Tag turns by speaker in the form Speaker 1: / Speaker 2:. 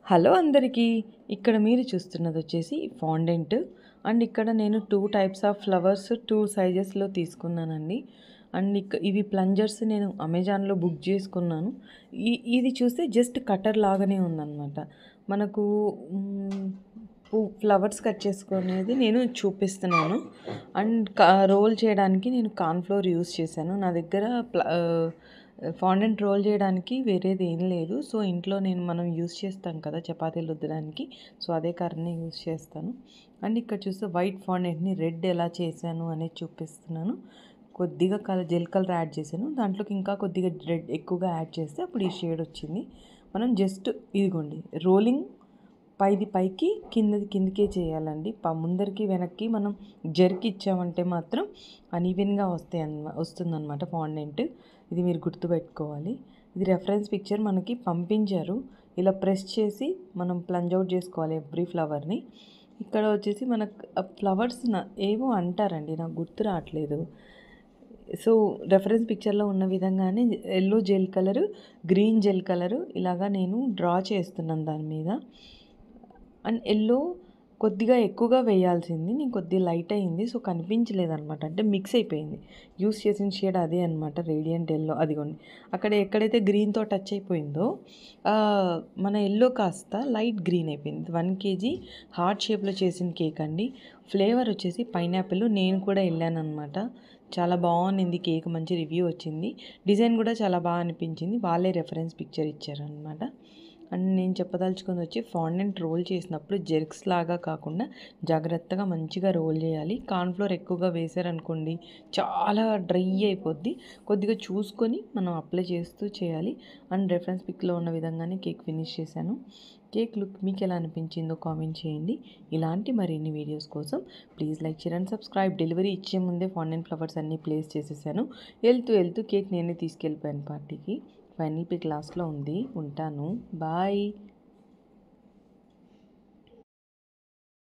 Speaker 1: Hello అందరికీ. ఇక్కడ మీరు చూస్తున్నదొచ్చేసి ఫాండెంట్. అండ్ ఇక్కడ నేను 2 టైప్స్ ఆఫ్ ఫ్లవర్స్ 2 సైజెస్‌లో తీసుకున్నానండి. అండ్ ఇవి ప్లంజర్స్ నేను అమెజాన్‌లో బుక్ చేసుకున్నాను. ఇది చూస్తే జస్ట్ కటర్ లాగానే ఉందనమాట. మనకు ఫ్లవర్స్ కట్ చేసుకునేది నేను చూపిస్తున్నాను. అండ్ రోల్ చేయడానికి నేను కార్న్ ఫ్లోర్ యూస్ చేశాను. నా దగ్గర ఫాండెంట్ రోల్ చేయడానికి వేరేది ఏం లేదు. సో ఇంట్లో మనం యూస్ చేస్తాం కదా చపాతీలు రుద్దడానికి. సో అదే కర్రని యూస్ చేస్తాను. అండ్ ఇక్కడ చూస్తే వైట్ ఫాండెంట్ని రెడ్ ఎలా చేశాను అనేది చూపిస్తున్నాను. కొద్దిగా జెల్ కలర్ యాడ్ చేశాను. దాంట్లోకి ఇంకా కొద్దిగా రెడ్ ఎక్కువగా యాడ్ చేస్తే అప్పుడు ఈ షేడ్ వచ్చింది. మనం జస్ట్ ఇదిగోండి రోలింగ్ పైకి కిందది కిందకే చేయాలండి. ముందరికి వెనక్కి మనం జర్కి ఇచ్చామంటే మాత్రం అన్ఈవెన్గా వస్తుందన్నమాట ఫాండెంట్. ఇది మీరు గుర్తుపెట్టుకోవాలి. ఇది రెఫరెన్స్ పిక్చర్ మనకి పంపించారు. ఇలా ప్రెస్ చేసి మనం ప్లంజ్ అవుట్ చేసుకోవాలి ఎవ్రీ ఫ్లవర్ని. ఇక్కడ వచ్చేసి మనకు ఫ్లవర్స్ ఏవో అంటారండి, నాకు గుర్తు రావట్లేదు. సో రెఫరెన్స్ పిక్చర్లో ఉన్న విధంగానే yellow gel colour, green gel colour ఇలాగా నేను డ్రా చేస్తున్నాను దాని మీద. అండ్ ఎల్లో కొద్దిగా ఎక్కువగా వేయాల్సింది, నేను కొద్దిగా లైట్ అయింది. సో కనిపించలేదన్నమాట, అంటే మిక్స్ అయిపోయింది. యూస్ చేసిన షేడ్ అదే అనమాట, రేడియంట్ ఎల్లో. అదిగోండి అక్కడ ఎక్కడైతే గ్రీన్తో టచ్ అయిపోయిందో మన ఎల్లో కాస్త లైట్ గ్రీన్ అయిపోయింది. 1 kg హార్ట్ షేప్లో చేసిన కేక్ అండి. ఫ్లేవర్ వచ్చేసి పైనాపిల్. నేను కూడా వెళ్ళాను అనమాట. చాలా బాగుంది కేక్, మంచి రివ్యూ వచ్చింది. డిజైన్ కూడా చాలా బాగా అనిపించింది. వాళ్ళే రెఫరెన్స్ పిక్చర్ ఇచ్చారనమాట. అండ్ నేను చెప్పదలుచుకుంది వచ్చి ఫాండెంట్ రోల్ చేసినప్పుడు జెర్క్స్ లాగా కాకుండా జాగ్రత్తగా మంచిగా రోల్ చేయాలి. కార్న్ఫ్లోర్ ఎక్కువగా వేసారనుకోండి చాలా డ్రై అయిపోద్ది. కొద్దిగా చూసుకొని మనం అప్లై చేస్తూ చేయాలి. అండ్ రెఫరెన్స్ పిక్లో ఉన్న విధంగానే కేక్ ఫినిష్ చేశాను. కేక్ లుక్ మీకు ఎలా అనిపించిందో కామెంట్ చేయండి. ఇలాంటి మరిన్ని వీడియోస్ కోసం please like share and subscribe. Delivery ఇచ్చే ముందే ఫాండెంట్ ఫ్లవర్స్ అన్నీ ప్లేస్ చేసేసాను. వెళ్తూ కేక్ నేనే తీసుకెళ్ళిపోయాను పార్టీకి. ఫైనల్ పిక్ లాస్ట్లో ఉంది. ఉంటాను. బాయ్.